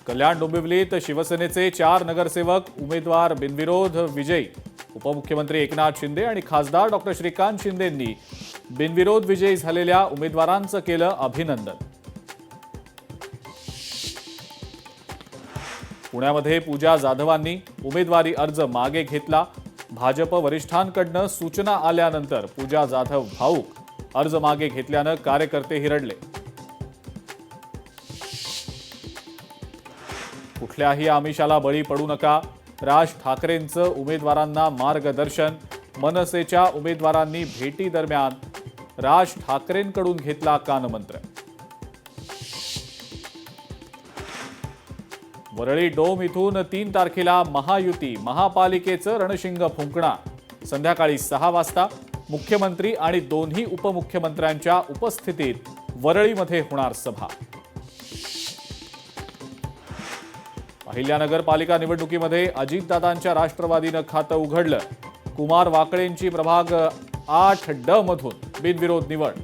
कल्याण डोंबिवलीत शिवसेनेचे 4 नगरसेवक उमेदवार बिनविरोध विजयी। उपमुख्यमंत्री एकनाथ शिंदे आणि खासदार डॉक्टर श्रीकांत शिंदेंनी बिनविरोध विजयी झालेल्या उमेदवारांचं केलं अभिनंदन। पुण्यामध्ये पूजा जाधवांनी उमेदवारी अर्ज मागे घेतला। भाजप वरिष्ठांकडून सूचना आल्यानंतर पूजा जाधव भाऊक, अर्ज मागे घेतल्यानं कार्यकर्ते हिरडले। कुठल्याही आमिषाला बळी पडू नका, राज ठाकरेंचं उमेदवारांना मार्गदर्शन। मनसेच्या उमेदवारांनी भेटी दरम्यान राज ठाकरेंकडून घेतला कानमंत्र। वरळी डोम इथून 3 तारखेला महायुती महापालिकेचं रणशिंग फुंकणार। संध्याकाळी 6 वाजता मुख्यमंत्री आणि दोन्ही उपमुख्यमंत्र्यांच्या उपस्थितीत वरळीमध्ये होणार सभा। अहिल्यानगर पालिका निवडणुकीमध्ये अजितदादांच्या राष्ट्रवादीनं खातं उघडलं। कुमार वाकळेंची प्रभाग 8D मधून बिनविरोध निवड।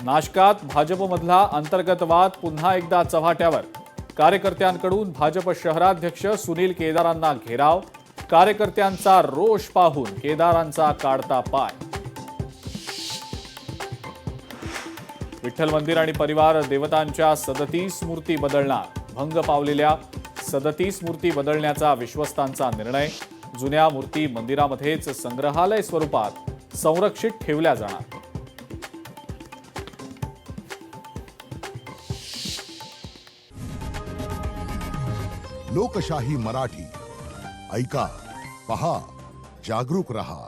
नाशकात भाजपमधला अंतर्गत वाद पुन्हा एकदा चव्हाट्यावर। कार्यकर्त्यांकडून भाजप शहराध्यक्ष सुनील केदारांना घेराव। कार्यकर्त्यांचा रोष पाहून केदारांचा काढता पाय। विठ्ठल मंदिर आणि परिवार देवतांच्या 37 मूर्ती बदलणार। भंग पावलेल्या 37 मूर्ती बदलण्याचा विश्वस्तांचा निर्णय। जुन्या मूर्ती मंदिरामध्येच संग्रहालय स्वरूपात संरक्षित ठेवल्या जाणार। लोकशाही मराठी ऐका, पहा, जागरूक रहा।